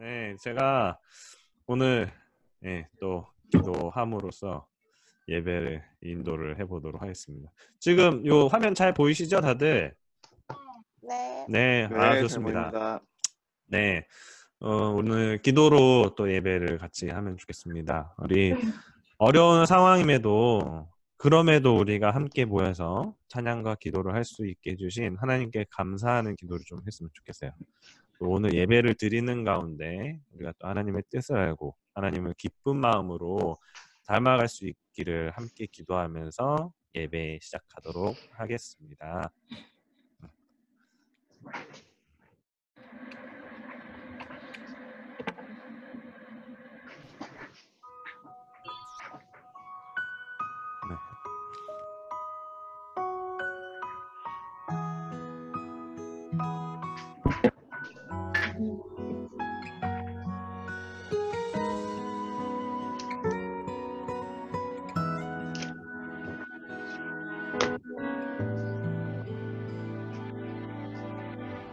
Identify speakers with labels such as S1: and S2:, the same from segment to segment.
S1: 네, 제가 오늘 또 기도함으로써 예배를 인도를 해보도록 하겠습니다. 지금 요 화면 잘 보이시죠, 다들?
S2: 네.
S1: 네,
S3: 네, 잘
S1: 좋습니다.
S3: 보입니다.
S1: 네, 오늘 기도로 또 예배를 같이 하면 좋겠습니다. 우리 어려운 상황임에도 그럼에도 우리가 함께 모여서 찬양과 기도를 할 수 있게 해주신 하나님께 감사하는 기도를 좀 했으면 좋겠어요. 또 오늘 예배를 드리는 가운데 우리가 또 하나님의 뜻을 알고 하나님을 기쁜 마음으로 닮아갈 수 있기를 함께 기도하면서 예배 시작하도록 하겠습니다. 네.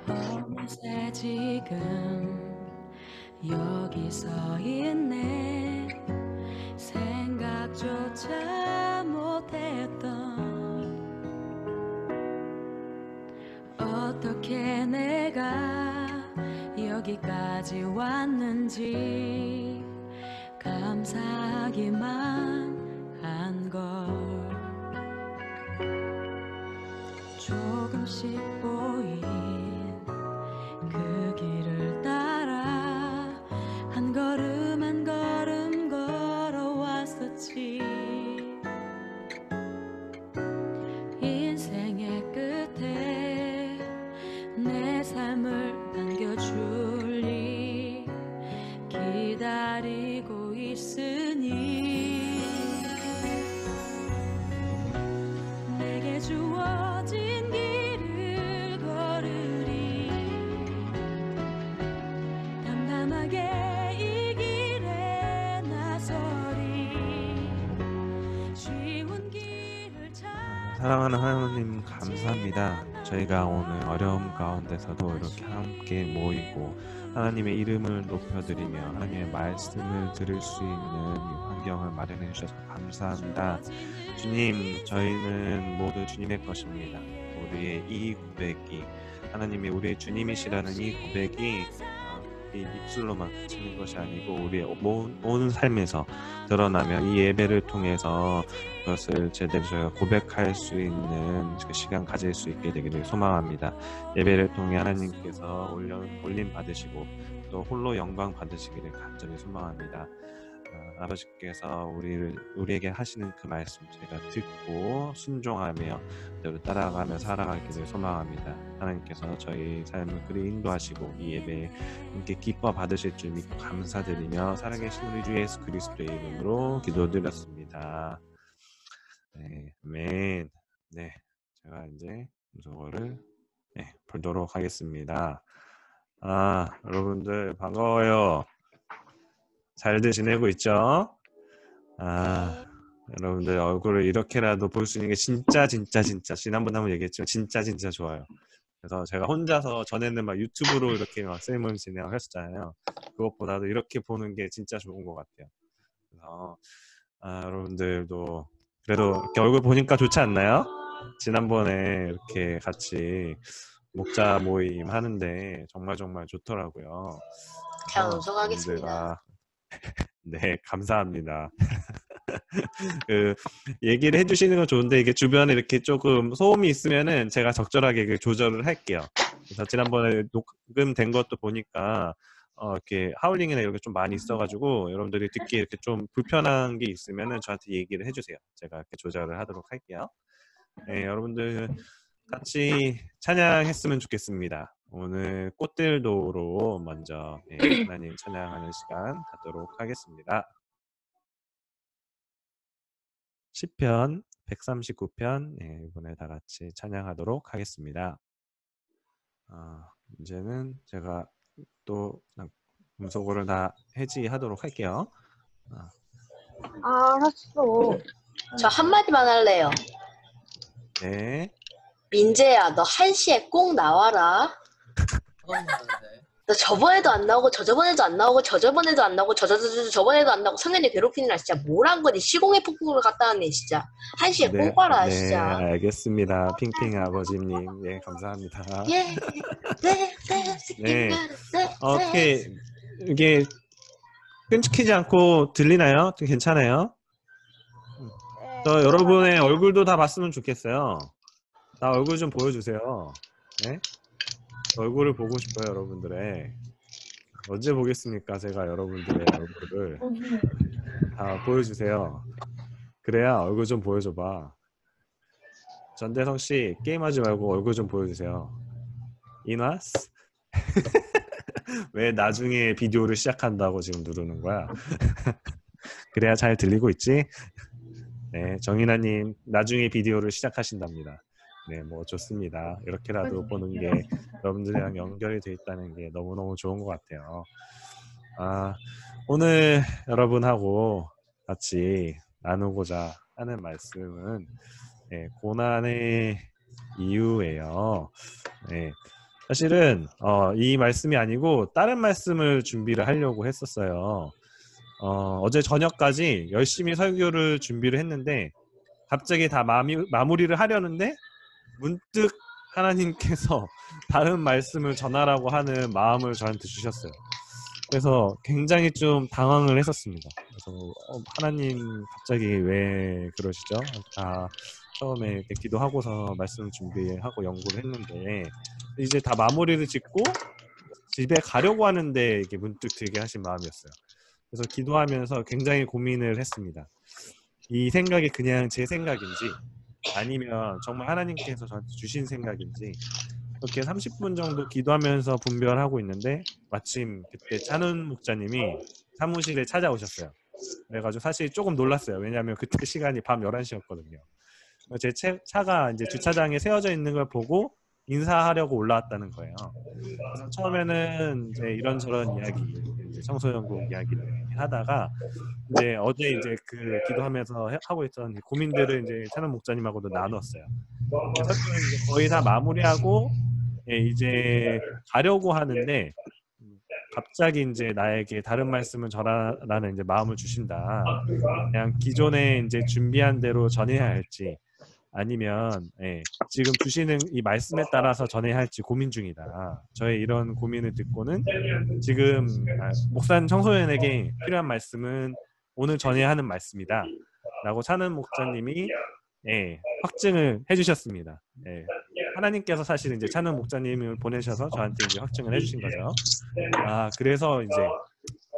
S4: 어느새 지금 여기 서 있네. 생각조차 못했던 어떻게 내가 여기까지 왔는지 감사하기만 한걸. 조금씩 보인 그 길을 따라 한 걸음 한 걸음 걸어왔었지. 인생의 끝에 내 삶을 안겨줄리 기다리고 있으니 내게 주어진 길을 걸으리. 담담하게 이 길에 나서리. 쉬운 길을 찾아.
S1: 사랑하는 하나님 감사합니다. 저희가 오늘 어려움 가운데서도 이렇게 함께 모이고 하나님의 이름을 높여드리며 하나님의 말씀을 들을 수 있는 이 환경을 마련해 주셔서 감사합니다. 주님, 저희는 모두 주님의 것입니다. 우리의 이 고백이 하나님이 우리의 주님이시라는 이 고백이 이 입술로만 그치는 것이 아니고 우리의 온 삶에서 드러나며 이 예배를 통해서 그것을 제대로 저희가 고백할 수 있는 그 시간 가질 수 있게 되기를 소망합니다. 예배를 통해 하나님께서 올림 받으시고 또 홀로 영광 받으시기를 간절히 소망합니다. 아버지께서 우리에게 하시는 그 말씀 저희가 듣고 순종하며 그대로 따라가며 살아가기를 소망합니다. 하나님께서 저희 삶을 그리 인도하시고 이 예배에 함께 기뻐 받으실 줄 믿고 감사드리며 살아계신 우리 주 예수 그리스도의 이름으로 기도드렸습니다. 네, 아멘. 네, 제가 이제 음성어를 보도록 하겠습니다. 여러분들 반가워요. 잘들 지내고 있죠? 여러분들 얼굴을 이렇게라도 볼 수 있는 게 진짜 지난번에 한번 얘기했지만 진짜 좋아요. 그래서 제가 혼자서 전에는 막 유튜브로 이렇게 막 세리머니 진행을 했었잖아요. 그것보다도 이렇게 보는 게 진짜 좋은 것 같아요. 그래서 여러분들도 그래도 이렇게 얼굴 보니까 좋지 않나요? 지난번에 이렇게 같이 목자 모임 하는데 정말 좋더라고요.
S2: 경성하겠습니다.
S1: 네, 감사합니다. 그 얘기를 해주시는 건 좋은데 이게 주변에 이렇게 조금 소음이 있으면은 제가 적절하게 그 조절을 할게요. 그래서 지난번에 녹음된 것도 보니까 이렇게 하울링이나 이런 게 좀 많이 있어가지고 여러분들이 듣기에 이렇게 좀 불편한 게 있으면은 저한테 얘기를 해주세요. 제가 이렇게 조절을 하도록 할게요. 네, 여러분들 같이 찬양했으면 좋겠습니다. 오늘 꽃들도로 먼저 하나님 찬양하는 시간 갖도록 하겠습니다. 시편 139편 이번에 다 같이 찬양하도록 하겠습니다. 이제는 제가 또 음소거를 다 해지하도록 할게요.
S2: 알았어. 저 한마디만 할래요.
S1: 네.
S2: 민재야, 너 1시에 꼭 나와라. 나 저번에도 안 나오고 저저번에도 안 나오고 저저번에도 안 나오고 저저번에도 안 나오고 성현이 괴롭히느라 진짜 뭘 한 거니 시공의 폭풍을 갖다 놨네 진짜. 한시에
S1: 네,
S2: 꼭 봐라
S1: 네,
S2: 진짜.
S1: 알겠습니다. 핑핑 아버지님, 예, 감사합니다.
S2: 예. 네.
S1: 네, 어떻게 이게 끊기지 않고 들리나요? 좀 괜찮아요? 저 여러분의 얼굴도 다 봤으면 좋겠어요. 다 얼굴 좀 보여주세요. 네? 얼굴을 보고 싶어요, 여러분들의. 언제 보겠습니까? 제가 여러분들의 얼굴을 다 보여주세요. 그래야 얼굴 좀 보여줘봐. 전대성 씨 게임하지 말고 얼굴 좀 보여주세요. 이나스? 왜 나중에 비디오를 시작한다고 지금 누르는 거야? 그래야 잘 들리고 있지? 네, 정인아님 나중에 비디오를 시작하신답니다. 네, 뭐 좋습니다. 이렇게라도 보는 게 여러분들이랑 연결이 돼 있다는 게 너무너무 좋은 것 같아요. 오늘 여러분하고 같이 나누고자 하는 말씀은 고난의 이유예요. 네, 사실은 이 말씀이 아니고 다른 말씀을 준비를 하려고 했었어요. 어제 저녁까지 열심히 설교를 준비를 했는데 갑자기 다 마무리를 하려는데 문득 하나님께서 다른 말씀을 전하라고 하는 마음을 저한테 주셨어요. 그래서 굉장히 좀 당황을 했었습니다. 그래서 하나님 갑자기 왜 그러시죠? 다 처음에 이렇게 기도하고서 말씀 준비하고 연구를 했는데 이제 다 마무리를 짓고 집에 가려고 하는데 이게 문득 들게 하신 마음이었어요. 그래서 기도하면서 굉장히 고민을 했습니다. 이 생각이 그냥 제 생각인지 아니면 정말 하나님께서 저한테 주신 생각인지 이렇게 30분 정도 기도하면서 분별하고 있는데 마침 그때 찬훈 목사님이 사무실에 찾아오셨어요. 그래가지고 사실 조금 놀랐어요. 왜냐하면 그때 시간이 밤 11시였거든요. 제 차가 이제 주차장에 세워져 있는 걸 보고 인사하려고 올라왔다는 거예요. 그래서 처음에는 이제 이런저런 이야기, 이제 청소년국 이야기를 하다가 이제 어제 이제 그 기도하면서 하고 있던 고민들을 이제 찬원 목사님하고도 나눴어요. 그래서 이제 거의 다 마무리하고 이제 가려고 하는데 갑자기 이제 나에게 다른 말씀을 전하라는 이제 마음을 주신다. 그냥 기존에 이제 준비한 대로 전해야 할지 아니면 지금 주시는 이 말씀에 따라서 전해야 할지 고민 중이다. 저의 이런 고민을 듣고는 지금 목사님 청소년에게 필요한 말씀은 오늘 전해야 하는 말씀이다. 라고 찬은 목사님이 확증을 해주셨습니다. 하나님께서 사실 이제 찬은 목사님을 보내셔서 저한테 이제 확증을 해주신 거죠. 그래서 이제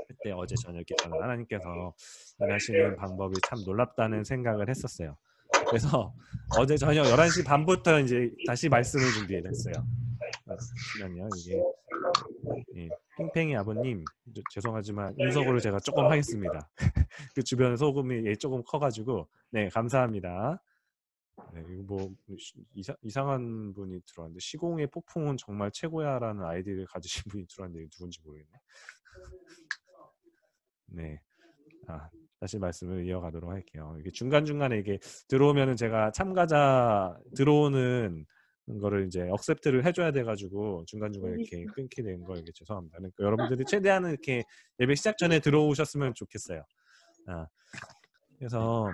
S1: 그때 어제 저녁에 저는 하나님께서 일하시는 방법이 참 놀랍다는 생각을 했었어요. 그래서 어제 저녁 11시 반부터 이제 다시 말씀을 준비를 했어요. 잠시만요. 이게 팽팽이 아버님 죄송하지만 인석으로 제가 조금 하겠습니다. 그 주변 소금이 조금 커가지고 네 감사합니다. 네, 이거 뭐 이상한 분이 들어왔는데 시공의 폭풍은 정말 최고야라는 아이디를 가지신 분이 들어왔는데 누군지 모르겠네. 네, 다시 말씀을 이어가도록 할게요. 이게 중간중간에 이게 들어오면은 제가 참가자 들어오는 거를 이제 억셉트를 해줘야 돼가지고 중간중간에 이렇게 끊게 된 거 이게 죄송합니다. 그러니까 여러분들이 최대한 이렇게 예배 시작 전에 들어오셨으면 좋겠어요. 그래서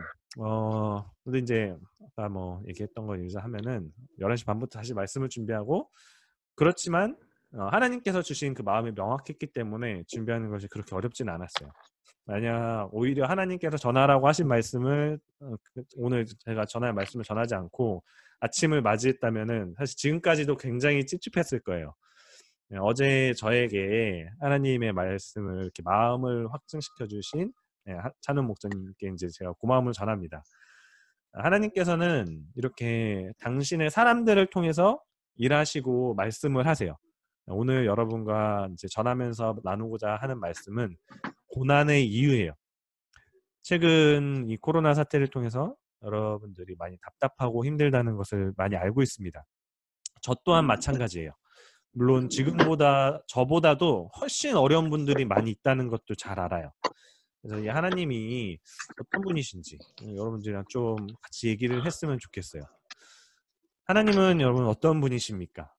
S1: 근데 이제 아까 뭐 얘기했던 거 유지하면은 11시 반부터 다시 말씀을 준비하고 그렇지만 하나님께서 주신 그 마음이 명확했기 때문에 준비하는 것이 그렇게 어렵지는 않았어요. 만약 오히려 하나님께서 전하라고 하신 말씀을 오늘 제가 전할 말씀을 전하지 않고 아침을 맞이했다면은 사실 지금까지도 굉장히 찝찝했을 거예요. 어제 저에게 하나님의 말씀을 이렇게 마음을 확증시켜 주신 찬훈 목사님께 이제 제가 고마움을 전합니다. 하나님께서는 이렇게 당신의 사람들을 통해서 일하시고 말씀을 하세요. 오늘 여러분과 이제 전하면서 나누고자 하는 말씀은 고난의 이유예요. 최근 이 코로나 사태를 통해서 여러분들이 많이 답답하고 힘들다는 것을 많이 알고 있습니다. 저 또한 마찬가지예요. 물론 지금보다 저보다도 훨씬 어려운 분들이 많이 있다는 것도 잘 알아요. 그래서 이 하나님이 어떤 분이신지 여러분들이랑 좀 같이 얘기를 했으면 좋겠어요. 하나님은 여러분 어떤 분이십니까?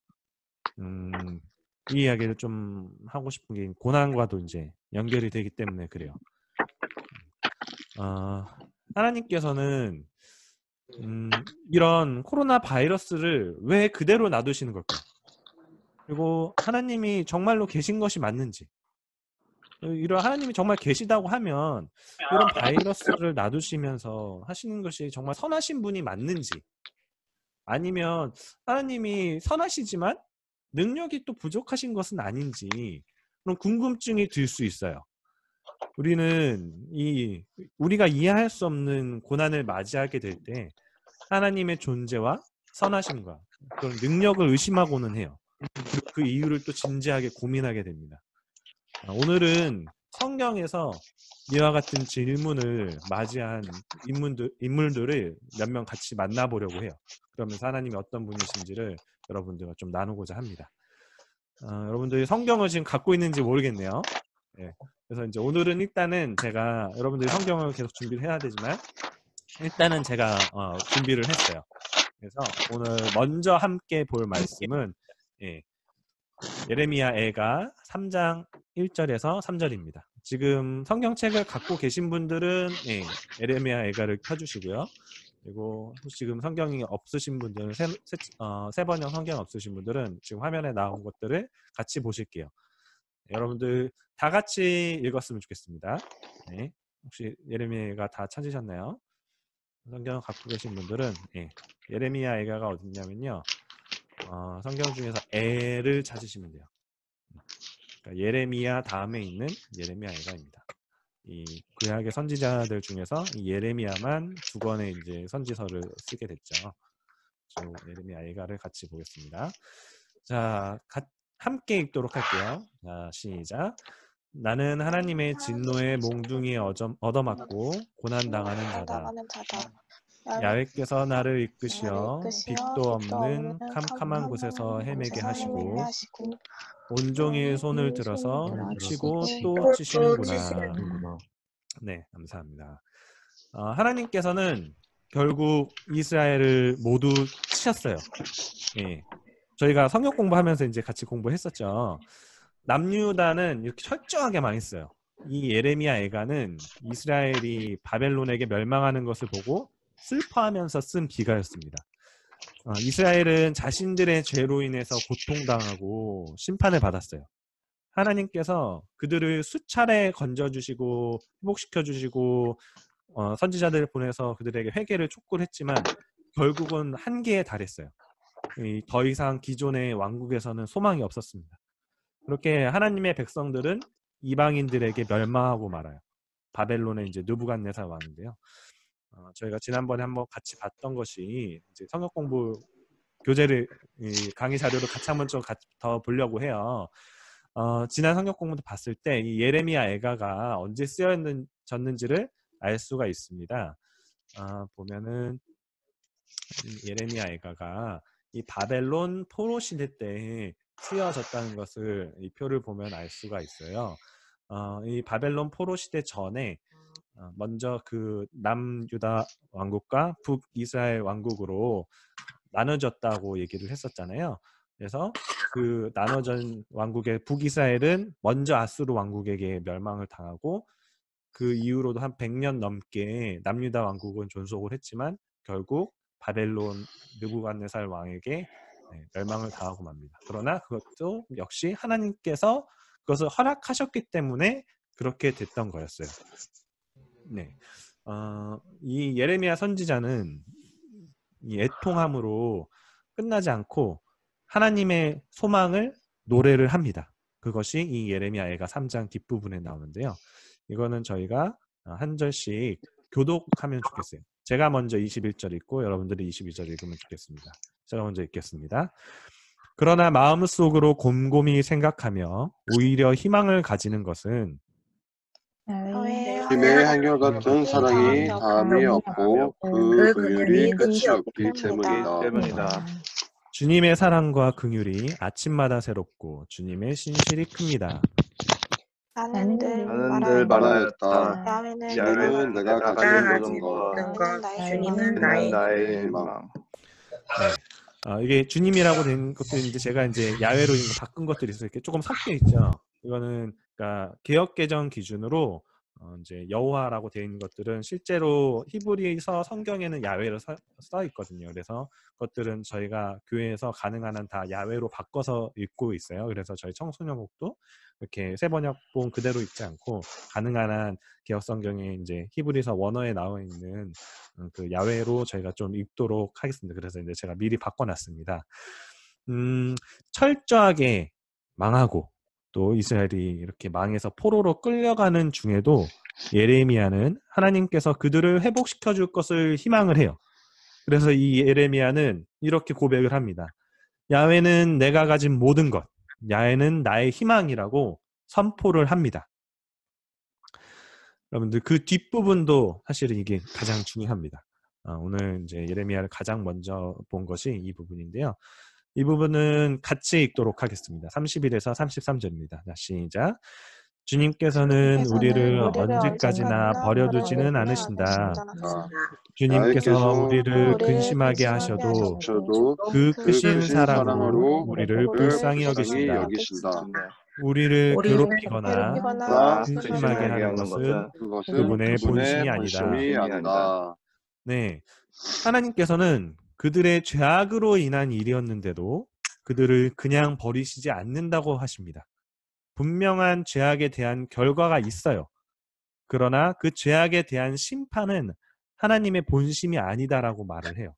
S1: 이 이야기를 좀 하고 싶은 게 고난과도 이제 연결이 되기 때문에 그래요. 하나님께서는 이런 코로나 바이러스를 왜 그대로 놔두시는 걸까요? 그리고 하나님이 정말로 계신 것이 맞는지, 이런 하나님이 정말 계시다고 하면 이런 바이러스를 놔두시면서 하시는 것이 정말 선하신 분이 맞는지, 아니면 하나님이 선하시지만 능력이 또 부족하신 것은 아닌지, 그런 궁금증이 들 수 있어요. 우리가 이해할 수 없는 고난을 맞이하게 될 때 하나님의 존재와 선하심과 그런 능력을 의심하고는 해요. 그리고 그 이유를 또 진지하게 고민하게 됩니다. 오늘은 성경에서 이와 같은 질문을 맞이한 인물들을 몇 명 같이 만나보려고 해요. 그러면서 하나님이 어떤 분이신지를 여러분들과 좀 나누고자 합니다. 여러분들이 성경을 지금 갖고 있는지 모르겠네요. 네. 그래서 이제 오늘은 일단은 제가 여러분들이 성경을 계속 준비를 해야 되지만 일단은 제가 준비를 했어요. 그래서 오늘 먼저 함께 볼 말씀은 예레미야 애가 3장 1절에서 3절입니다. 지금 성경책을 갖고 계신 분들은 예레미야 애가를 펴주시고요. 그리고 지금 성경이 없으신 분들은 새 번역 성경 없으신 분들은 지금 화면에 나온 것들을 같이 보실게요. 여러분들 다 같이 읽었으면 좋겠습니다. 네. 혹시 예레미야가 다 찾으셨나요? 성경 갖고 계신 분들은 예레미야 애가가 어딨냐면요. 성경 중에서 애를 찾으시면 돼요. 그러니까 예레미야 다음에 있는 예레미야 애가입니다. 이 구약의 선지자들 중에서 이 예레미야만 2권의 이제 선지서를 쓰게 됐죠. 예레미야 애가를 같이 보겠습니다. 자, 함께 읽도록 할게요. 자, 시작. 나는 하나님의 진노의 몽둥이에 얻어맞고 고난당하는 자다. 야훼께서 나를 이끄시어 빛도 없는 캄캄한 곳에서 헤매게 하시고 온종일 손을 들어서 치고 또 치시는구나. 네, 감사합니다. 하나님께서는 결국 이스라엘을 모두 치셨어요. 저희가 성경 공부하면서 이제 같이 공부했었죠. 남유다는 이렇게 철저하게 망했어요. 이 예레미야 애가는 이스라엘이 바벨론에게 멸망하는 것을 보고 슬퍼하면서 쓴 비가였습니다. 이스라엘은 자신들의 죄로 인해서 고통당하고 심판을 받았어요. 하나님께서 그들을 수차례 건져주시고 회복시켜주시고 선지자들을 보내서 그들에게 회개를 촉구를 했지만 결국은 한계에 달했어요. 더 이상 기존의 왕국에서는 소망이 없었습니다. 그렇게 하나님의 백성들은 이방인들에게 멸망하고 말아요. 바벨론의 이제 느부갓네살 왕인데요. 저희가 지난번에 한번 같이 봤던 것이 이제 성경 공부 교재를 강의 자료를 같이 한번 좀 더 보려고 해요. 지난 성경 공부도 봤을 때 이 예레미야 애가가 언제 쓰여졌는지를 알 수가 있습니다. 보면은 예레미야 애가가 이 바벨론 포로 시대 때 쓰여졌다는 것을 이 표를 보면 알 수가 있어요. 이 바벨론 포로 시대 전에 먼저 그 남유다 왕국과 북이스라엘 왕국으로 나눠졌다고 얘기를 했었잖아요. 그래서 그 나눠진 왕국의 북이스라엘은 먼저 아수르 왕국에게 멸망을 당하고 그 이후로도 한 100년 넘게 남유다 왕국은 존속을 했지만 결국 바벨론 느부갓네살 왕에게 멸망을 당하고 맙니다. 그러나 그것도 역시 하나님께서 그것을 허락하셨기 때문에 그렇게 됐던 거였어요. 네, 이 예레미야 선지자는 이 애통함으로 끝나지 않고 하나님의 소망을 노래를 합니다. 그것이 이 예레미야 애가 3장 뒷부분에 나오는데요. 이거는 저희가 한 절씩 교독하면 좋겠어요. 제가 먼저 21절 읽고 여러분들이 22절 읽으면 좋겠습니다. 제가 먼저 읽겠습니다. 그러나 마음속으로 곰곰이 생각하며 오히려 희망을 가지는 것은
S3: 주님의 한결같은 사랑이 다함이 없고 그 긍휼이 끝이 없기 때문이다.
S1: 주님의 사랑과 긍휼이 아침마다 새롭고 주님의 신실이 큽니다.
S5: 나는 늘
S3: 말하였다.
S5: 야훼는
S3: 내가 가진 모든 것,
S5: 주님은 나의
S3: 희망.
S1: 네. 이게 주님이라고 된 것도 있는데 제가 이제 야외로 이거 바꾼 것들이 있어요. 이렇게 조금 섞여 있죠. 이거는 그러니까 개역 개정 기준으로 이제 여호와라고 되어 있는 것들은 실제로 히브리서 성경에는 야외로 써 있거든요. 그래서 그것들은 저희가 교회에서 가능한 한 다 야외로 바꿔서 읽고 있어요. 그래서 저희 청소년곡도 이렇게 새 번역본 그대로 읽지 않고 가능한 한 개역 성경에 이제 히브리서 원어에 나와 있는 그 야외로 저희가 좀 읽도록 하겠습니다. 그래서 이제 제가 미리 바꿔놨습니다. 철저하게 망하고 또 이스라엘이 이렇게 망해서 포로로 끌려가는 중에도 예레미야는 하나님께서 그들을 회복시켜 줄 것을 희망을 해요. 그래서 이 예레미야는 이렇게 고백을 합니다. 야훼는 내가 가진 모든 것, 야훼는 나의 희망이라고 선포를 합니다. 여러분들 그 뒷부분도 사실은 이게 가장 중요합니다. 오늘 이제 예레미야를 가장 먼저 본 것이 이 부분인데요. 이 부분은 같이 읽도록 하겠습니다. 31에서 33절입니다. 자, 시작. 주님께서는 우리를 언제까지나 버려두지는 않으신다. 주님께서 우리를 근심하게 하셔도 그 크신 사랑으로 우리를 불쌍히 여기신다. 우리를 괴롭히거나 근심하게 하는 것은 그분의 본심이 아니다. 네, 하나님께서는 그들의 죄악으로 인한 일이었는데도 그들을 그냥 버리시지 않는다고 하십니다. 분명한 죄악에 대한 결과가 있어요. 그러나 그 죄악에 대한 심판은 하나님의 본심이 아니다라고 말을 해요.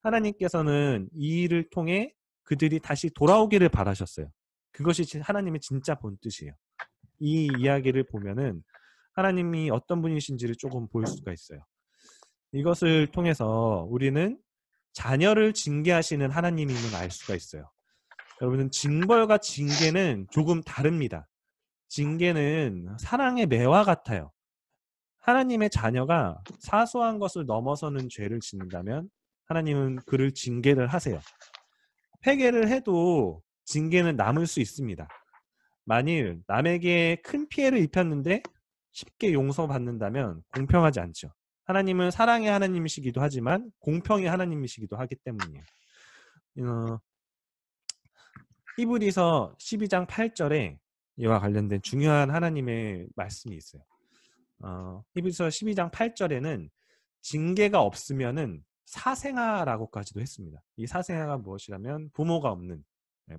S1: 하나님께서는 이 일을 통해 그들이 다시 돌아오기를 바라셨어요. 그것이 하나님의 진짜 본뜻이에요. 이 이야기를 보면은 하나님이 어떤 분이신지를 조금 볼 수가 있어요. 이것을 통해서 우리는 자녀를 징계하시는 하나님임을 알 수가 있어요. 여러분은 징벌과 징계는 조금 다릅니다. 징계는 사랑의 매와 같아요. 하나님의 자녀가 사소한 것을 넘어서는 죄를 짓는다면 하나님은 그를 징계를 하세요. 회개를 해도 징계는 남을 수 있습니다. 만일 남에게 큰 피해를 입혔는데 쉽게 용서받는다면 공평하지 않죠. 하나님은 사랑의 하나님이시기도 하지만 공평의 하나님이시기도 하기 때문이에요. 히브리서 12장 8절에 이와 관련된 중요한 하나님의 말씀이 있어요. 히브리서 12장 8절에는 징계가 없으면은 사생아라고까지도 했습니다. 이 사생아가 무엇이라면 부모가 없는,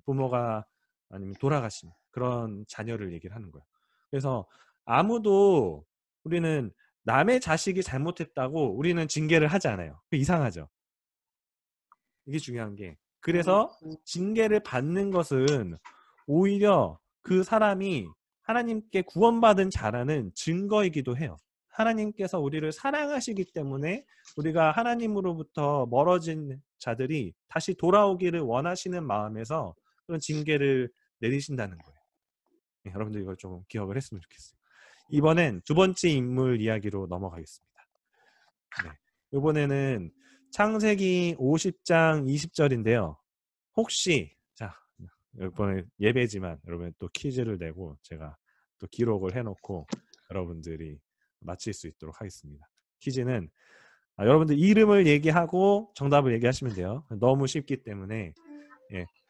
S1: 부모가 아니면 돌아가신 그런 자녀를 얘기를 하는 거예요. 그래서 아무도 우리는 남의 자식이 잘못했다고 우리는 징계를 하지 않아요. 이상하죠. 이게 중요한 게. 그래서 징계를 받는 것은 오히려 그 사람이 하나님께 구원받은 자라는 증거이기도 해요. 하나님께서 우리를 사랑하시기 때문에 우리가 하나님으로부터 멀어진 자들이 다시 돌아오기를 원하시는 마음에서 그런 징계를 내리신다는 거예요. 네, 여러분들 이걸 좀 기억을 했으면 좋겠어요. 이번엔 두 번째 인물 이야기로 넘어가겠습니다. 네, 이번에는 창세기 50장 20절인데요. 혹시 자 이번에 예배지만 여러분 또 퀴즈를 내고 제가 또 기록을 해놓고 여러분들이 맞힐 수 있도록 하겠습니다. 퀴즈는 여러분들 이름을 얘기하고 정답을 얘기하시면 돼요. 너무 쉽기 때문에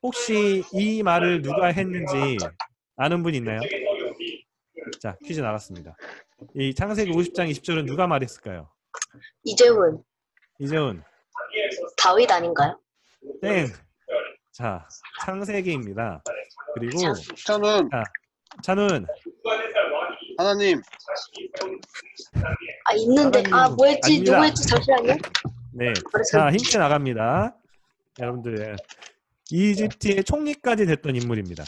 S1: 혹시 이 말을 누가 했는지 아는 분 있나요? 자, 퀴즈 나갔습니다. 이 창세기 50장 20절은 누가 말했을까요?
S2: 이재훈. 다윗 아닌가요?
S1: 땡. 자, 창세기입니다. 그리고 찬훈.
S3: 하나님.
S2: 있는데 뭐였지?
S1: 아닙니다.
S2: 누구였지? 잠시만요.
S1: 네. 자, 힌트 나갑니다. 여러분들 이집트의 총리까지 됐던 인물입니다.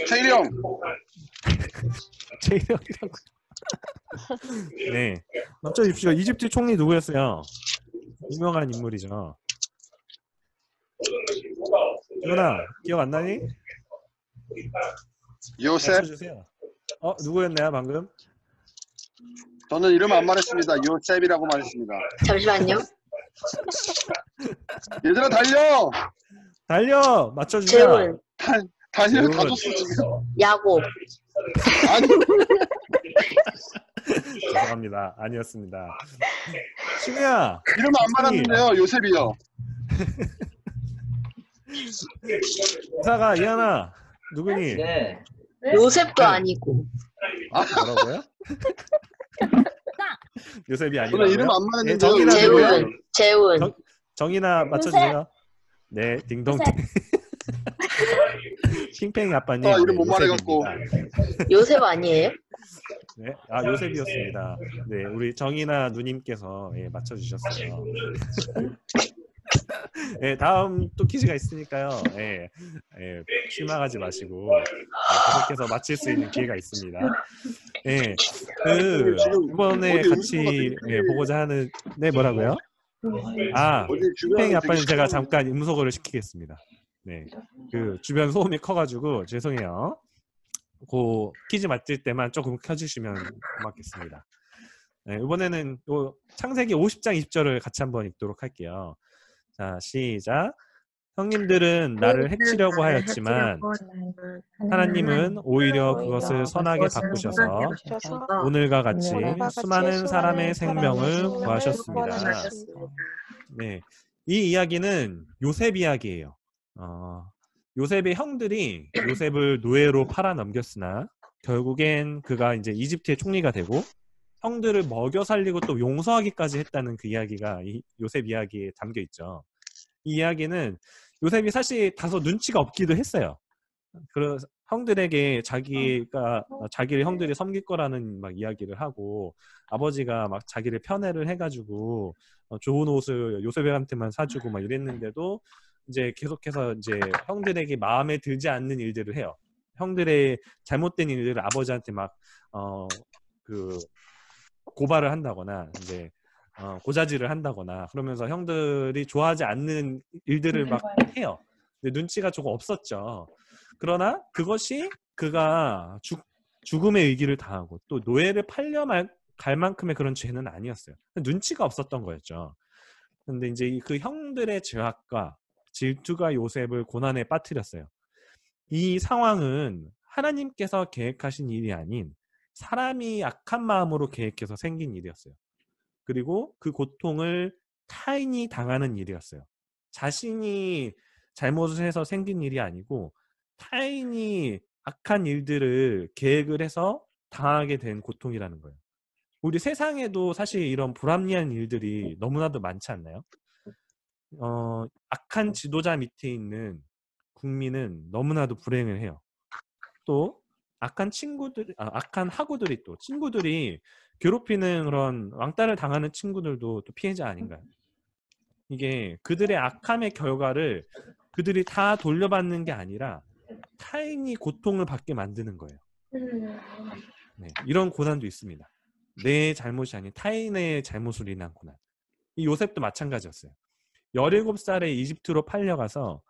S3: 최일영.
S1: 최일영이라고. 네. 맞춰주십시오. 이집트 총리 누구였어요? 유명한 인물이죠. 지훈아, 기억 안 나니?
S3: 요셉.
S1: 맞춰주세요. 누구였나요 방금?
S3: 저는 이름 안 말했습니다. 요셉이라고 말했습니다.
S2: 잠시만요.
S3: 얘들아 달려.
S1: 달려. 맞춰주세요.
S2: 재훈.
S3: 달려.
S1: 재훈.
S3: 다 줬어 지금.
S2: 야곱.
S3: 아니.
S1: 죄송합니다. 아니었습니다. 신우야.
S3: 이름 안 말았는데요. 요셉이요.
S1: 이사가 이하나 누구니?
S6: 네.
S2: 요셉도 아니고.
S1: 뭐라고요? 요셉이
S3: 저는
S1: 아니라고요?
S3: 이름 안
S1: 예,
S3: 맞는데요.
S1: 정이나 누구야?
S2: 재훈. 재훈.
S1: 정이나 맞춰주세요. 네, 딩동. 핑팽이 아빠님.
S3: 아, 이름 못
S1: 네,
S3: 말해갖고.
S1: 요셉입니다.
S2: 요셉 아니에요?
S1: 네, 아 요셉이었습니다. 네, 우리 정이나 누님께서 예, 맞춰주셨어요. 네, 다음 또 퀴즈가 있으니까요. 예, 예, 실망하지 마시고 계속해서 맞힐 수 있는 기회가 있습니다. 예, 그
S3: 지금
S1: 이번에
S3: 어디
S1: 같이
S3: 음소거가 되게-
S1: 예, 보고자 하는 네 뭐라고요? 아,
S3: 어디
S1: 핑팽이
S3: 주변에
S1: 아빠님
S3: 되게
S1: 제가
S3: 시끄러운-
S1: 잠깐 음소거를 시키겠습니다. 네, 그 주변 소음이 커가지고 죄송해요. 그 퀴즈 맞힐 때만 조금 켜주시면 고맙겠습니다. 네, 이번에는 요 창세기 50장 20절을 같이 한번 읽도록 할게요. 자, 시작. 형님들은 나를 해치려고 하였지만 하나님은 오히려 그것을 선하게 바꾸셔서 오늘과 같이 수많은 사람의 생명을 구하셨습니다. 네, 이 이야기는 요셉 이야기예요. 요셉의 형들이 요셉을 노예로 팔아 넘겼으나 결국엔 그가 이제 이집트의 총리가 되고 형들을 먹여 살리고 또 용서하기까지 했다는 그 이야기가 이 요셉 이야기에 담겨 있죠. 이 이야기는 요셉이 사실 다소 눈치가 없기도 했어요. 그래서 형들에게 자기를 형들이 섬길 거라는 막 이야기를 하고 아버지가 막 자기를 편애를 해가지고 좋은 옷을 요셉한테만 사주고 막 이랬는데도 이제 계속해서 이제 형들에게 마음에 들지 않는 일들을 해요. 형들의 잘못된 일들을 아버지한테 막 그 고발을 한다거나 이제 고자질을 한다거나 그러면서 형들이 좋아하지 않는 일들을 막 해요. 근데 눈치가 조금 없었죠. 그러나 그것이 그가 죽음의 의기를 당하고 또 노예를 갈 만큼의 그런 죄는 아니었어요. 눈치가 없었던 거였죠. 근데 이제 그 형들의 죄악과 질투가 요셉을 고난에 빠뜨렸어요. 이 상황은 하나님께서 계획하신 일이 아닌 사람이 악한 마음으로 계획해서 생긴 일이었어요. 그리고 그 고통을 타인이 당하는 일이었어요. 자신이 잘못을 해서 생긴 일이 아니고 타인이 악한 일들을 계획을 해서 당하게 된 고통이라는 거예요. 우리 세상에도 사실 이런 불합리한 일들이 너무나도 많지 않나요? 악한 지도자 밑에 있는 국민은 너무나도 불행을 해요. 또 악한 학우들이 또 친구들이 괴롭히는 그런 왕따를 당하는 친구들도 또 피해자 아닌가요? 이게 그들의 악함의 결과를 그들이 다 돌려받는 게 아니라 타인이 고통을 받게 만드는 거예요. 네, 이런 고난도 있습니다. 내 잘못이 아닌 타인의 잘못으로 인한 고난. 이 요셉도 마찬가지였어요. 17살에 이집트로 팔려가서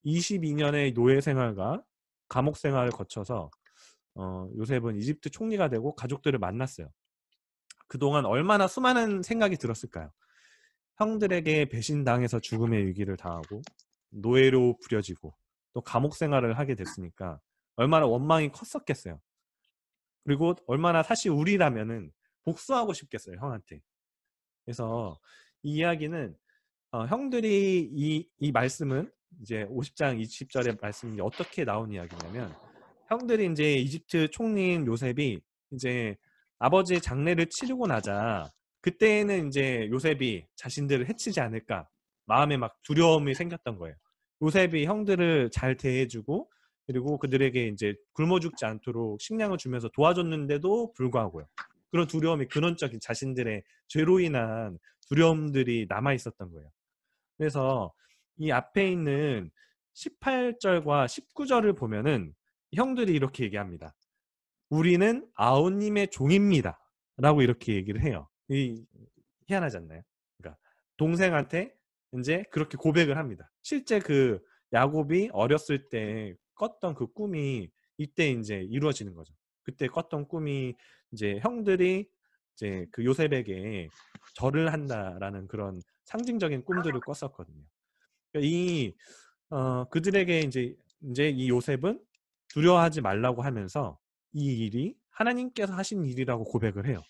S1: 22년의 노예 생활과 감옥 생활을 거쳐서 요셉은 이집트 총리가 되고 가족들을 만났어요. 그동안 얼마나 수많은 생각이 들었을까요? 형들에게 배신당해서 죽음의 위기를 당하고 노예로 부려지고 또 감옥 생활을 하게 됐으니까 얼마나 원망이 컸었겠어요. 그리고 얼마나 사실 우리라면은 복수하고 싶겠어요, 형한테. 그래서 이 이야기는 형들이 이 말씀은 이제 50장 20절의 말씀이 어떻게 나온 이야기냐면 형들이 이제 이집트 총리인 요셉이 이제 아버지의 장례를 치르고 나자 그때는 이제 요셉이 자신들을 해치지 않을까 마음에 막 두려움이 생겼던 거예요. 요셉이 형들을 잘 대해주고 그리고 그들에게 이제 굶어 죽지 않도록 식량을 주면서 도와줬는데도 불구하고요. 그런 두려움이 근원적인 자신들의 죄로 인한 두려움들이 남아 있었던 거예요. 그래서 이 앞에 있는 18절과 19절을 보면은 형들이 이렇게 얘기합니다. 우리는 아우님의 종입니다. 라고 이렇게 얘기를 해요. 희한하지 않나요? 그러니까 동생한테 이제 그렇게 고백을 합니다. 실제 그 야곱이 어렸을 때 꿨던 그 꿈이 이때 이제 이루어지는 거죠. 그때 꿨던 꿈이 이제 형들이 이제 그 요셉에게 절을 한다라는 그런 상징적인 꿈들을 꿨었거든요. 그러니까 그들에게 이제 이 요셉은 두려워하지 말라고 하면서 이 일이 하나님께서 하신 일이라고 고백을 해요.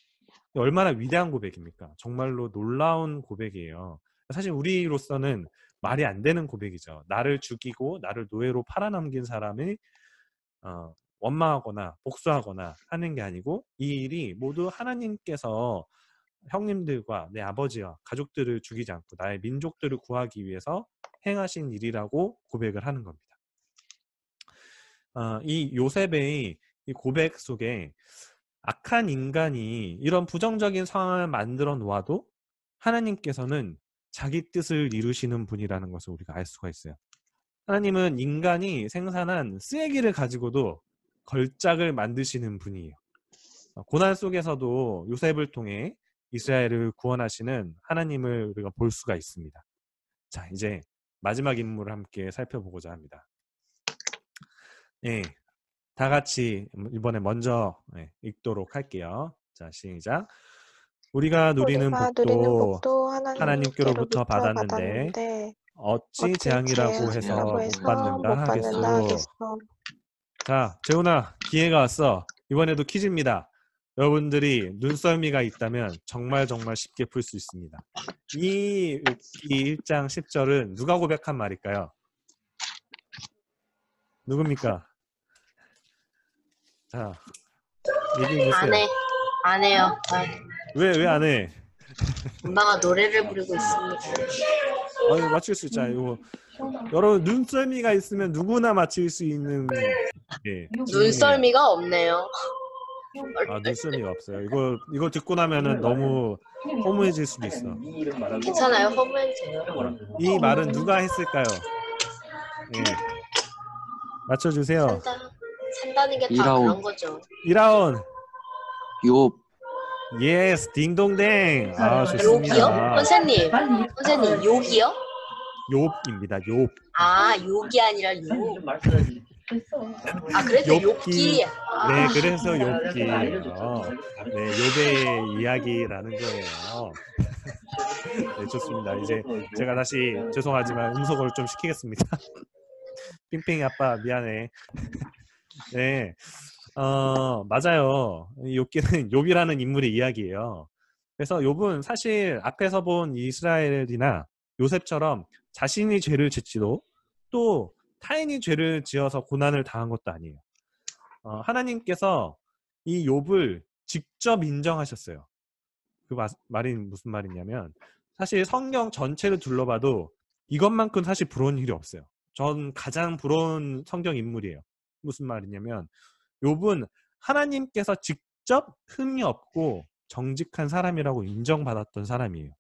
S1: 얼마나 위대한 고백입니까? 정말로 놀라운 고백이에요. 사실 우리로서는 말이 안 되는 고백이죠. 나를 죽이고 나를 노예로 팔아넘긴 사람이 원망하거나 복수하거나 하는 게 아니고 이 일이 모두 하나님께서 형님들과 내 아버지와 가족들을 죽이지 않고 나의 민족들을 구하기 위해서 행하신 일이라고 고백을 하는 겁니다. 이 요셉의 이 고백 속에 악한 인간이 이런 부정적인 상황을 만들어 놓아도 하나님께서는 자기 뜻을 이루시는 분이라는 것을 우리가 알 수가 있어요. 하나님은 인간이 생산한 쓰레기를 가지고도 걸작을 만드시는 분이에요. 고난 속에서도 요셉을 통해 이스라엘을 구원하시는 하나님을 우리가 볼 수가 있습니다. 자, 이제 마지막 인물을 함께 살펴보고자 합니다. 네, 다 같이 이번에 먼저 읽도록 할게요. 자, 시작. 우리가 누리는 복도 하나님께로부터 받았는데 어찌 재앙이라고 해서 못 받는다 하겠소. 자, 재훈아, 기회가 왔어. 이번에도 퀴즈입니다. 여러분들이 눈썰미가 있다면 정말 쉽게 풀 수 있습니다. 이 욥기 1장 10절은 누가 고백한 말일까요? 누굽니까? 자, 얘기해 주세요.
S2: 안 해요.
S1: 왜 안 해?
S2: 엄마가 노래를 부르고 있습니다.
S1: 이거 맞출 수 있잖아요. 이거 여러분 눈썰미가 있으면 누구나 맞힐 수 있는
S2: 눈썰미가 없네요.
S1: 눈썰미가 없어요. 이거 듣고 나면은 너무 허무해질 수도 있어.
S2: 괜찮아요. 허무해주세요.
S1: 이 말은 누가 했을까요? 맞춰주세요.
S2: 산다는 게 다 그런 거죠.
S1: 1라운.
S3: 욥.
S1: 예스, 딩동댕.
S2: 욕이요?
S1: 좋습니다.
S2: 선생님, 욕이요?
S1: 욥입니다. 욥.
S2: 욕이 아니라 욕. 그래서 욥기.
S1: 네, 그래서 욥기. 네, 욥의 이야기라는 거예요. 네, 좋습니다. 이제 제가 다시 죄송하지만 음소거를 좀 시키겠습니다. 핑핑이 아빠 미안해. 네, 맞아요. 욥기는 욥이라는 인물의 이야기예요. 그래서 욥은 사실 앞에서 본 이스라엘이나 요셉처럼 자신이 죄를 짓지도 또 타인이 죄를 지어서 고난을 당한 것도 아니에요. 하나님께서 이 욥을 직접 인정하셨어요. 그 말이 무슨 말이냐면 사실 성경 전체를 둘러봐도 이것만큼 사실 부러운 일이 없어요. 전 가장 부러운 성경 인물이에요. 무슨 말이냐면 욥은 하나님께서 직접 흠이 없고 정직한 사람이라고 인정받았던 사람이에요.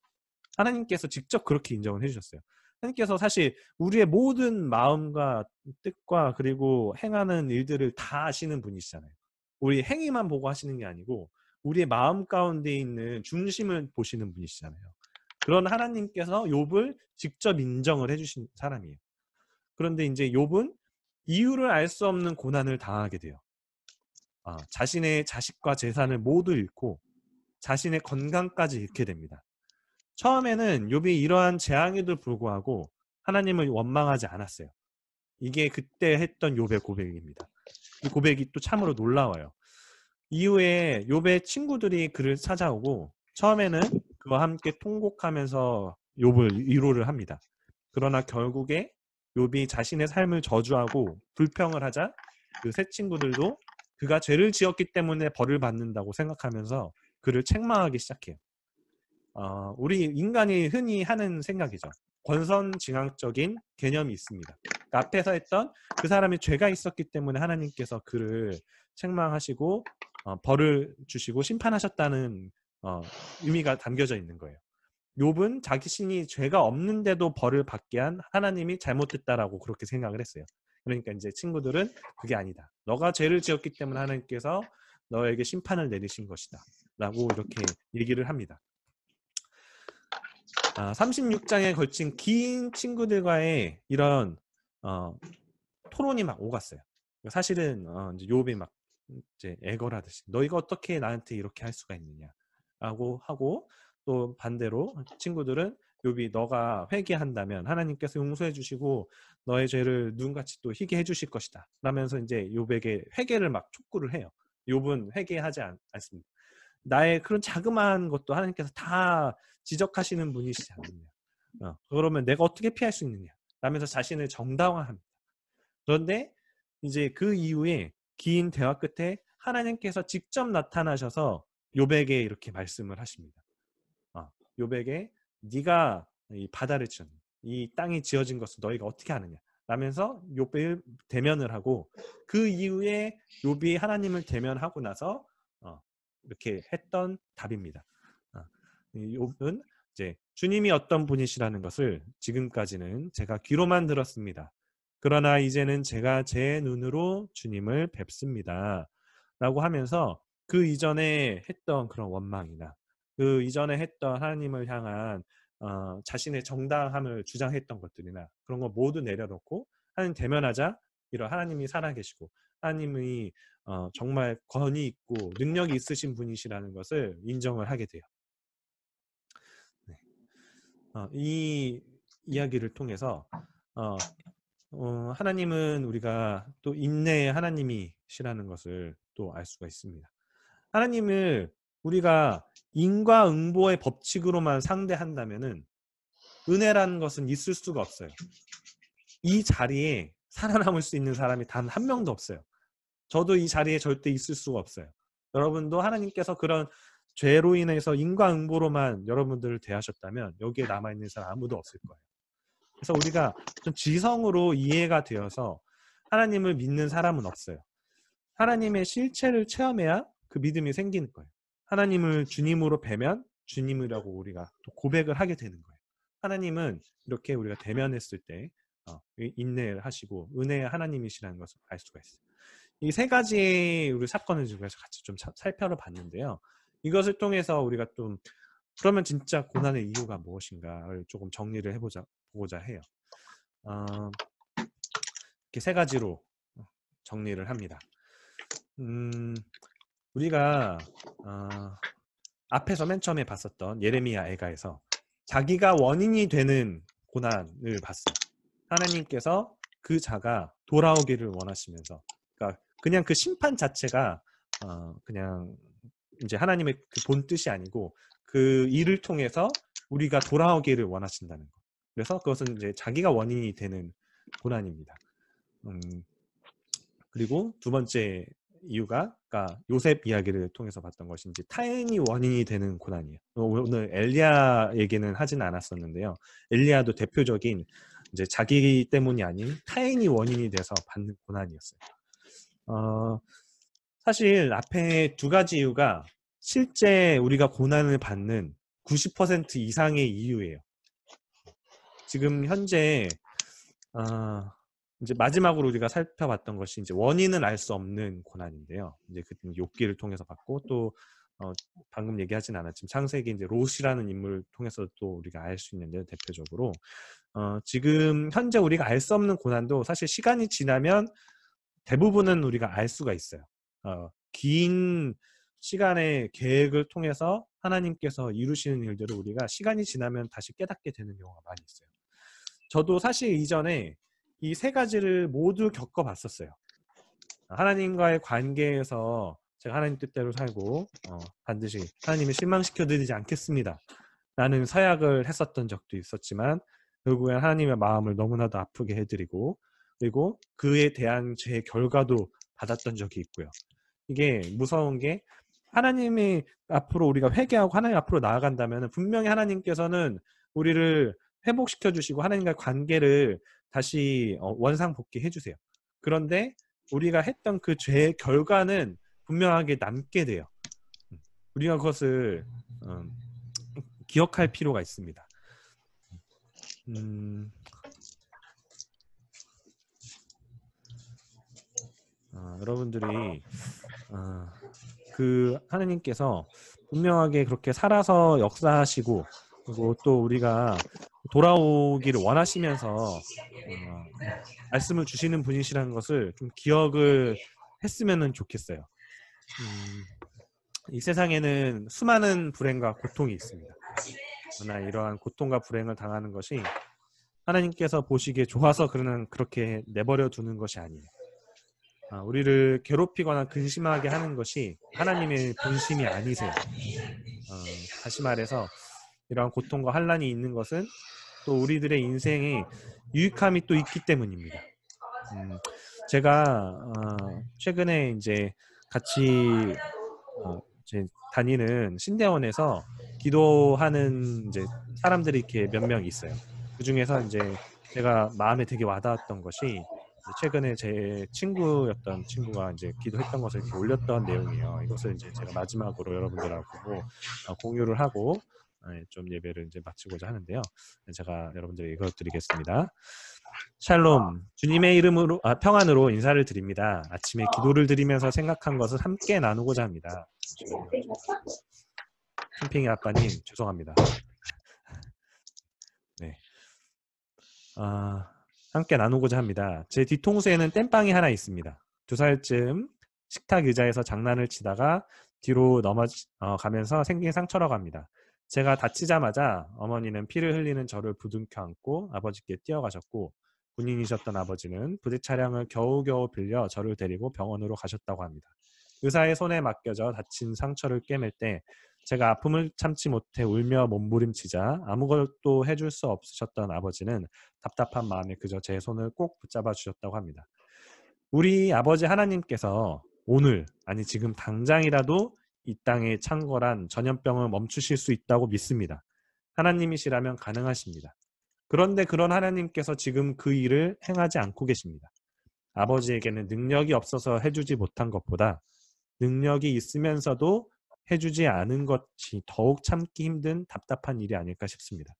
S1: 하나님께서 직접 그렇게 인정을 해주셨어요. 하나님께서 사실 우리의 모든 마음과 뜻과 그리고 행하는 일들을 다 아시는 분이시잖아요. 우리 행위만 보고 하시는 게 아니고 우리의 마음 가운데 있는 중심을 보시는 분이시잖아요. 그런 하나님께서 욥을 직접 인정을 해주신 사람이에요. 그런데 이제 욥은 이유를 알 수 없는 고난을 당하게 돼요. 자신의 자식과 재산을 모두 잃고 자신의 건강까지 잃게 됩니다. 처음에는 욥이 이러한 재앙에도 불구하고 하나님을 원망하지 않았어요. 이게 그때 했던 욥의 고백입니다. 이 고백이 또 참으로 놀라워요. 이후에 욥의 친구들이 그를 찾아오고 처음에는 그와 함께 통곡하면서 욥을 위로를 합니다. 그러나 결국에 욥이 자신의 삶을 저주하고 불평을 하자 그 세 친구들도 그가 죄를 지었기 때문에 벌을 받는다고 생각하면서 그를 책망하기 시작해요. 우리 인간이 흔히 하는 생각이죠. 권선징악적인 개념이 있습니다. 그러니까 앞에서 했던 그 사람이 죄가 있었기 때문에 하나님께서 그를 책망하시고 벌을 주시고 심판하셨다는 의미가 담겨져 있는 거예요. 욥은 자신이 죄가 없는데도 벌을 받게 한 하나님이 잘못됐다라고 그렇게 생각을 했어요. 그러니까 이제 친구들은 그게 아니다. 너가 죄를 지었기 때문에 하나님께서 너에게 심판을 내리신 것이다. 라고 이렇게 얘기를 합니다. 36장에 걸친 긴 친구들과의 이런 토론이 막 오갔어요. 사실은 이제 욥이 막 이제 애걸하듯이 너희가 어떻게 나한테 이렇게 할 수가 있느냐라고 하고 또 반대로 친구들은 욥이 너가 회개한다면 하나님께서 용서해 주시고 너의 죄를 눈같이 또 희게 해 주실 것이다 라면서 이제 욥에게 회개를 막 촉구를 해요. 욥은 회개하지 않습니다. 나의 그런 자그마한 것도 하나님께서 다 지적하시는 분이시지 않느냐. 그러면 내가 어떻게 피할 수 있느냐? 라면서 자신을 정당화합니다. 그런데 이제 그 이후에 긴 대화 끝에 하나님께서 직접 나타나셔서 욥에게 이렇게 말씀을 하십니다. 욥에게 네가 이 바다를 지었니? 이 땅이 지어진 것을 너희가 어떻게 아느냐? 라면서 욥을 대면을 하고 그 이후에 욥이 하나님을 대면하고 나서 이렇게 했던 답입니다. 욥은 이제 주님이 어떤 분이시라는 것을 지금까지는 제가 귀로만 들었습니다. 그러나 이제는 제가 제 눈으로 주님을 뵙습니다. 라고 하면서 그 이전에 했던 그런 원망이나 그 이전에 했던 하나님을 향한 자신의 정당함을 주장했던 것들이나 그런 거 모두 내려놓고 하나님 대면하자 이런 하나님이 살아계시고 하나님이 정말 권위 있고 능력이 있으신 분이시라는 것을 인정을 하게 돼요. 네. 이 이야기를 통해서 하나님은 우리가 또 인내의 하나님이시라는 것을 또 알 수가 있습니다. 하나님을 우리가 인과응보의 법칙으로만 상대한다면은 은혜라는 것은 있을 수가 없어요. 이 자리에 살아남을 수 있는 사람이 단 한 명도 없어요. 저도 이 자리에 절대 있을 수가 없어요. 여러분도 하나님께서 그런 죄로 인해서 인과응보로만 여러분들을 대하셨다면 여기에 남아있는 사람 아무도 없을 거예요. 그래서 우리가 좀 지성으로 이해가 되어서 하나님을 믿는 사람은 없어요. 하나님의 실체를 체험해야 그 믿음이 생기는 거예요. 하나님을 주님으로 뵈면 주님이라고 우리가 또 고백을 하게 되는 거예요. 하나님은 이렇게 우리가 대면했을 때 인내를 하시고 은혜의 하나님이시라는 것을 알 수가 있어요. 이 세 가지의 우리 사건을 중에서 같이 좀 살펴봤는데요. 이것을 통해서 우리가 좀 그러면 진짜 고난의 이유가 무엇인가를 조금 정리를 해보고자 해요. 이렇게 세 가지로 정리를 합니다. 우리가 앞에서 맨 처음에 봤었던 예레미야 애가에서 자기가 원인이 되는 고난을 봤어요. 하나님께서 그 자가 돌아오기를 원하시면서, 그러니까 그냥 그 심판 자체가 그냥 이제 하나님의 그 본 뜻이 아니고 그 일을 통해서 우리가 돌아오기를 원하신다는 것. 그래서 그것은 이제 자기가 원인이 되는 고난입니다. 그리고 두 번째 이유가 그러니까 요셉 이야기를 통해서 봤던 것이 이제 타인이 원인이 되는 고난이에요. 오늘 엘리야 얘기는 하지는 않았었는데요. 엘리야도 대표적인 이제 자기 때문이 아닌 타인이 원인이 돼서 받는 고난이었어요. 사실 앞에 두 가지 이유가 실제 우리가 고난을 받는 90% 이상의 이유예요. 지금 현재 이제 마지막으로 우리가 살펴봤던 것이 이제 원인은 알 수 없는 고난인데요. 이제 그 욥기를 통해서 봤고 또 방금 얘기하진 않았지만 창세기 이제 롯이라는 인물을 통해서 또 우리가 알 수 있는데요. 대표적으로 지금 현재 우리가 알 수 없는 고난도 사실 시간이 지나면 대부분은 우리가 알 수가 있어요. 긴 시간의 계획을 통해서 하나님께서 이루시는 일들을 우리가 시간이 지나면 다시 깨닫게 되는 경우가 많이 있어요. 저도 사실 이전에 이 세 가지를 모두 겪어봤었어요. 하나님과의 관계에서 제가 하나님 뜻대로 살고 반드시 하나님을 실망시켜드리지 않겠습니다 라는 서약을 했었던 적도 있었지만 결국엔 하나님의 마음을 너무나도 아프게 해드리고 그리고 그에 대한 제 결과도 받았던 적이 있고요. 이게 무서운 게 하나님이 앞으로 우리가 회개하고 하나님 앞으로 나아간다면 분명히 하나님께서는 우리를 회복시켜 주시고 하나님과의 관계를 다시 원상복귀 해주세요. 그런데 우리가 했던 그 죄의 결과는 분명하게 남게 돼요. 우리가 그것을 기억할 필요가 있습니다. 여러분들이 그 하나님께서 분명하게 그렇게 살아서 역사하시고 그리고 또 우리가 돌아오기를 원하시면서 말씀을 주시는 분이시라는 것을 좀 기억을 했으면 좋겠어요. 이 세상에는 수많은 불행과 고통이 있습니다. 그러나 이러한 고통과 불행을 당하는 것이 하나님께서 보시기에 좋아서 그렇게 내버려 두는 것이 아니에요. 우리를 괴롭히거나 근심하게 하는 것이 하나님의 본심이 아니세요. 다시 말해서 이러한 고통과 환난이 있는 것은 또 우리들의 인생에 유익함이 또 있기 때문입니다. 제가 최근에 이제 같이 이제 다니는 신대원에서 기도하는 이제 사람들이 이렇게 몇 명 있어요. 그 중에서 이제 제가 마음에 되게 와닿았던 것이 최근에 제 친구였던 친구가 이제 기도했던 것을 이렇게 올렸던 내용이에요. 이것을 이제 제가 마지막으로 여러분들하고 공유를 하고 좀 예배를 이제 마치고자 하는데요. 제가 여러분들에게 읽어드리겠습니다. 샬롬, 주님의 이름으로 평안으로 인사를 드립니다. 아침에 기도를 드리면서 생각한 것을 함께 나누고자 합니다. 캠핑이 아빠님 죄송합니다. 네, 함께 나누고자 합니다. 제 뒤통수에는 땜빵이 하나 있습니다. 2살쯤 식탁 의자에서 장난을 치다가 뒤로 넘어가면서 생긴 상처라고 합니다. 제가 다치자마자 어머니는 피를 흘리는 저를 부둥켜 안고 아버지께 뛰어가셨고, 군인이셨던 아버지는 부대 차량을 겨우겨우 빌려 저를 데리고 병원으로 가셨다고 합니다. 의사의 손에 맡겨져 다친 상처를 꿰맬 때 제가 아픔을 참지 못해 울며 몸부림치자 아무것도 해줄 수 없으셨던 아버지는 답답한 마음에 그저 제 손을 꼭 붙잡아 주셨다고 합니다. 우리 아버지 하나님께서 오늘, 아니 지금 당장이라도 이 땅에 창궐한 전염병을 멈추실 수 있다고 믿습니다. 하나님이시라면 가능하십니다. 그런데 그런 하나님께서 지금 그 일을 행하지 않고 계십니다. 아버지에게는 능력이 없어서 해주지 못한 것보다 능력이 있으면서도 해주지 않은 것이 더욱 참기 힘든 답답한 일이 아닐까 싶습니다.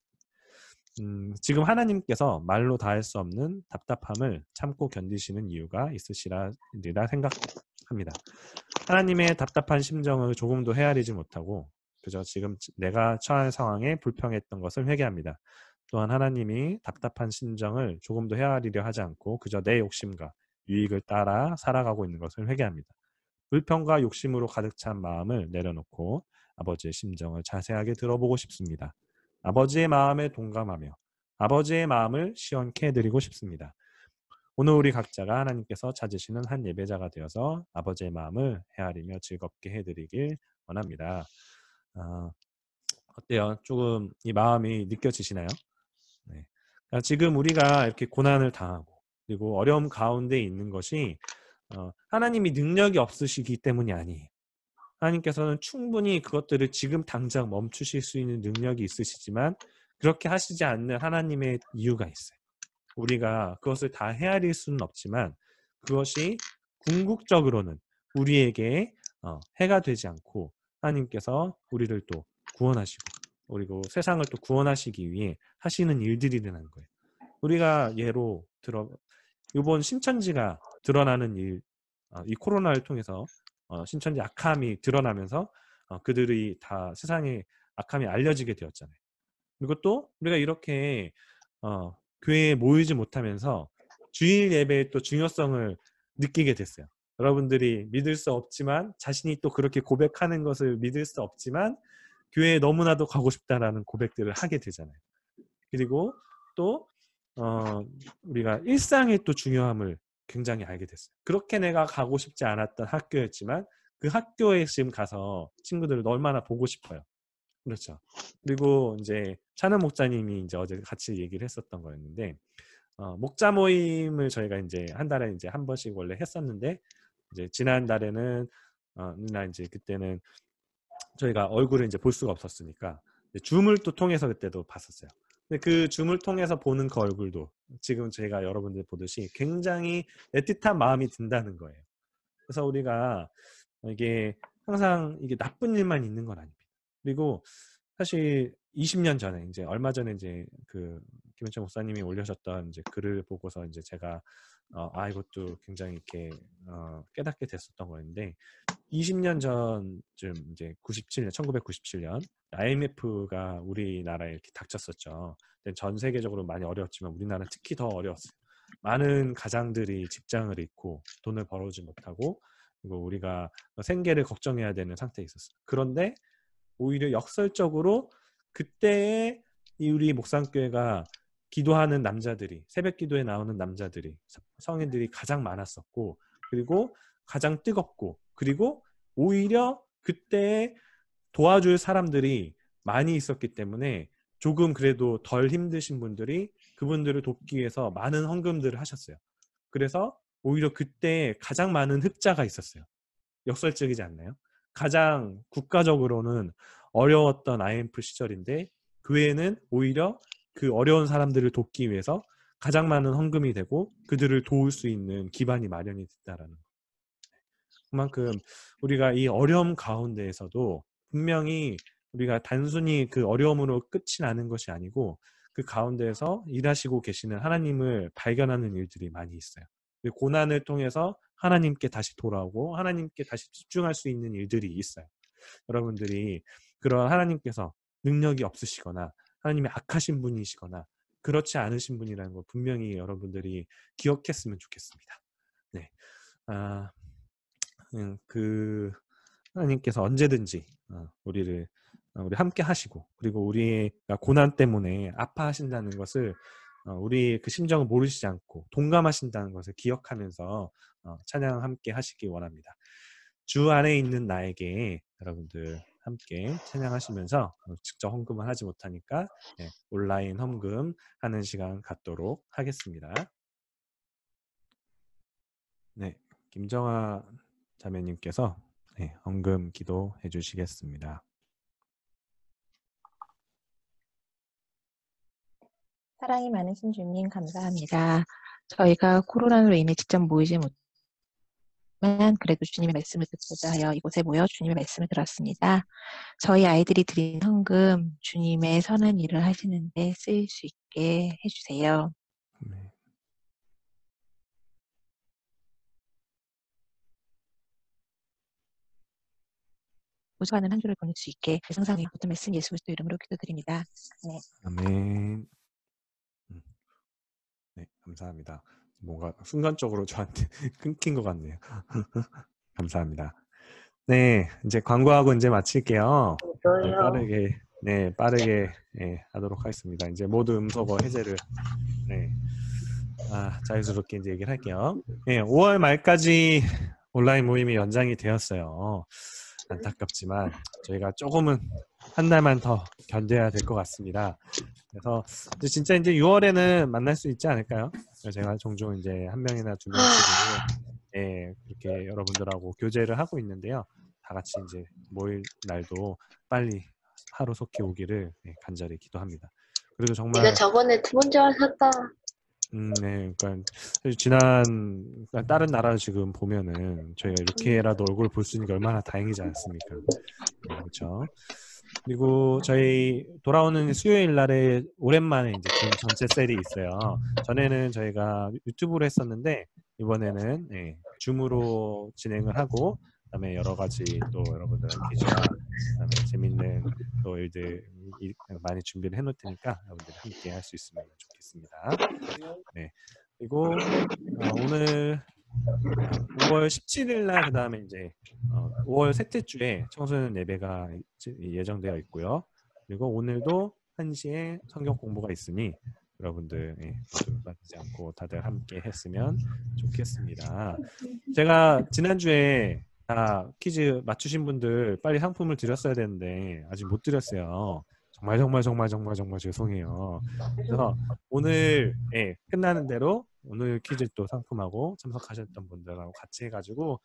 S1: 지금 하나님께서 말로 다 할 수 없는 답답함을 참고 견디시는 이유가 있으시리라 생각합니다. 하나님의 답답한 심정을 조금도 헤아리지 못하고 그저 지금 내가 처한 상황에 불평했던 것을 회개합니다. 또한 하나님이 답답한 심정을 조금도 헤아리려 하지 않고 그저 내 욕심과 유익을 따라 살아가고 있는 것을 회개합니다. 불평과 욕심으로 가득 찬 마음을 내려놓고 아버지의 심정을 자세하게 들어보고 싶습니다. 아버지의 마음에 동감하며 아버지의 마음을 시원케 해드리고 싶습니다. 오늘 우리 각자가 하나님께서 찾으시는 한 예배자가 되어서 아버지의 마음을 헤아리며 즐겁게 해드리길 원합니다. 어때요? 조금 이 마음이 느껴지시나요? 네. 그러니까 지금 우리가 이렇게 고난을 당하고 그리고 어려움 가운데 있는 것이 하나님이 능력이 없으시기 때문이 아니에요. 하나님께서는 충분히 그것들을 지금 당장 멈추실 수 있는 능력이 있으시지만 그렇게 하시지 않는 하나님의 이유가 있어요. 우리가 그것을 다 헤아릴 수는 없지만 그것이 궁극적으로는 우리에게 해가 되지 않고 하나님께서 우리를 또 구원하시고 그리고 세상을 또 구원하시기 위해 하시는 일들이라는 거예요. 우리가 예로 들어 이번 신천지가 드러나는 일, 이 코로나를 통해서 신천지 악함이 드러나면서 그들이 다 세상에 악함이 알려지게 되었잖아요. 그리고 또 우리가 이렇게 교회에 모이지 못하면서 주일 예배의 또 중요성을 느끼게 됐어요. 여러분들이 믿을 수 없지만 자신이 또 그렇게 고백하는 것을 믿을 수 없지만 교회에 너무나도 가고 싶다라는 고백들을 하게 되잖아요. 그리고 또 우리가 일상의 또 중요함을 굉장히 알게 됐어요. 그렇게 내가 가고 싶지 않았던 학교였지만 그 학교에 지금 가서 친구들을 얼마나 보고 싶어요. 그렇죠. 그리고 이제 찬은 목사님이 이제 어제 같이 얘기를 했었던 거였는데 목자 모임을 저희가 이제 한 달에 이제 한 번씩 원래 했었는데 이제 지난 달에는 이제 그때는 저희가 얼굴을 이제 볼 수가 없었으니까 줌을 또 통해서 그때도 봤었어요. 근데 그 줌을 통해서 보는 그 얼굴도 지금 제가 여러분들 보듯이 굉장히 애틋한 마음이 든다는 거예요. 그래서 우리가 이게 항상 이게 나쁜 일만 있는 건 아닙니다. 그리고 사실 20년 전에 이제 얼마 전에 이제 그 김현철 목사님이 올려셨던 이제 글을 보고서 이제 제가 이것도 굉장히 이렇게 깨닫게 됐었던 거였는데 20년 전쯤 이제 1997년 IMF가 우리나라에 이렇게 닥쳤었죠. 전 세계적으로 많이 어려웠지만 우리나라는 특히 더 어려웠어요. 많은 가장들이 직장을 잃고 돈을 벌어오지 못하고 그리고 우리가 생계를 걱정해야 되는 상태에 있었어요. 그런데 오히려 역설적으로 그때의 이 우리 목상교회가 기도하는 남자들이 새벽 기도에 나오는 남자들이 성인들이 가장 많았었고 그리고 가장 뜨겁고 그리고 오히려 그때 도와줄 사람들이 많이 있었기 때문에 조금 그래도 덜 힘드신 분들이 그분들을 돕기 위해서 많은 헌금들을 하셨어요. 그래서 오히려 그때 가장 많은 흑자가 있었어요. 역설적이지 않나요? 가장 국가적으로는 어려웠던 IMF 시절인데 교회는 오히려 그 어려운 사람들을 돕기 위해서 가장 많은 헌금이 되고 그들을 도울 수 있는 기반이 마련이 됐다라는 거. 그만큼 우리가 이 어려움 가운데에서도 분명히 우리가 단순히 그 어려움으로 끝이 나는 것이 아니고 그 가운데에서 일하시고 계시는 하나님을 발견하는 일들이 많이 있어요. 그 고난을 통해서 하나님께 다시 돌아오고 하나님께 다시 집중할 수 있는 일들이 있어요. 여러분들이 그런 하나님께서 능력이 없으시거나 하나님이 악하신 분이시거나 그렇지 않으신 분이라는 걸 분명히 여러분들이 기억했으면 좋겠습니다. 네, 그 하나님께서 언제든지 우리 함께 하시고 그리고 우리가 고난 때문에 아파하신다는 것을 우리 그 심정을 모르시지 않고 동감하신다는 것을 기억하면서 찬양 함께 하시기 원합니다. 주 안에 있는 나에게 여러분들 함께 찬양하시면서 직접 헌금을 하지 못하니까 온라인 헌금 하는 시간 갖도록 하겠습니다. 네, 김정아 자매님께서 헌금 기도해 주시겠습니다.
S6: 사랑이 많으신 주님 감사합니다. 저희가 코로나로 인해 직접 모이지 못하지만 그래도 주님의 말씀을 듣고자 하여 이곳에 모여 주님의 말씀을 들었습니다. 저희 아이들이 드린 헌금 주님의 선한 일을 하시는 데 쓰일 수 있게 해주세요.
S1: 네.
S6: 우수하는 한 주를 보낼 수 있게 상상의 모든 말씀 예수 그리스도 이름으로 기도드립니다. 네.
S1: 아멘. 네, 감사합니다. 뭔가 순간적으로 저한테 끊긴 것 같네요. 감사합니다. 네, 이제 광고하고 이제 마칠게요. 빠르게 하도록 하겠습니다. 이제 모두 음소거 해제를 자유스럽게 이제 얘기를 할게요. 5월 말까지 온라인 모임이 연장이 되었어요. 안타깝지만 저희가 조금은 한 달만 더 견뎌야 될 것 같습니다. 그래서 진짜 이제 6월에는 만날 수 있지 않을까요? 제가 종종 이제 한 명이나 두 명씩 그렇게 여러분들하고 교제를 하고 있는데요. 다 같이 이제 모일 날도 빨리 하루 속히 오기를 간절히 기도합니다. 그리고 정말
S2: 네가 저번에 두 번째 하셨다.
S1: 네, 그러니까 다른 나라 지금 보면은 저희가 이렇게라도 얼굴 볼 수 있는 게 얼마나 다행이지 않습니까? 그렇죠. 그리고 저희 돌아오는 수요일 날에 오랜만에 이제 전체 셀이 있어요. 전에는 저희가 유튜브로 했었는데 이번에는 줌으로 진행을 하고 그다음에 여러 가지 또 여러분들 계시나 그다음에 재밌는 또 일들 많이 준비를 해놓을 테니까 여러분들 함께 할 수 있으면 좋겠습니다. 네. 그리고 오늘 5월 17일 날 그다음에 이제 5월 셋째 주에 청소년 예배가 예정되어 있고요. 그리고 오늘도 1시에 성경 공부가 있으니 여러분들 모두 빠지지 않고 다들 함께 했으면 좋겠습니다. 제가 지난주에 다 퀴즈 맞추신 분들 빨리 상품을 드렸어야 되는데 아직 못 드렸어요. 정말 죄송해요. 그래서 오늘 끝나는 대로 오늘 퀴즈 또 상품하고 참석하셨던 분들하고 같이 해가지고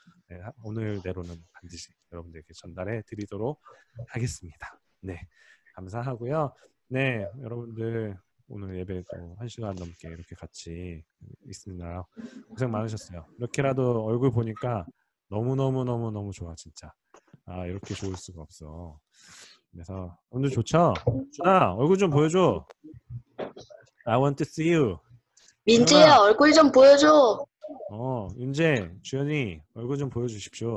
S1: 오늘대로는 반드시 여러분들께 전달해 드리도록 하겠습니다. 네, 감사하고요. 네, 여러분들 오늘 예배도 1시간 넘게 이렇게 같이 있으느라 고생 많으셨어요. 이렇게라도 얼굴 보니까 너무 좋아 진짜. 이렇게 좋을 수가 없어. 그래서 오늘 좋죠? 준아 얼굴 좀 보여줘. I want to see you.
S2: 민재야 얼굴 좀 보여줘.
S1: 윤재, 주연이 얼굴 좀 보여주십시오.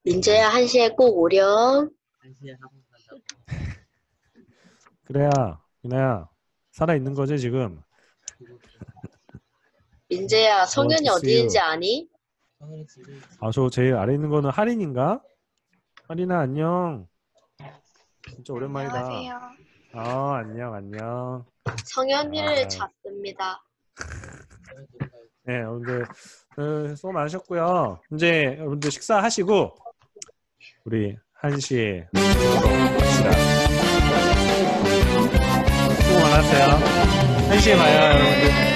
S2: 민재야 1시에 꼭 오렴.
S1: 그래야 유나야 살아있는 거지 지금?
S2: 민재야 성현이 어디인지 아니?
S1: 저 제일 아래 있는 거는 하린인가? 하린아 안녕. 진짜 오랜만이다.
S5: 안녕하세요.
S1: 안녕.
S2: 성현이를 찾습니다.
S1: 네, 여러분들 수고 많으셨고요. 이제 여러분들 식사하시고 우리 1시에 봅시다.
S5: 수고 많았어요. 1시에 봐요, 여러분들.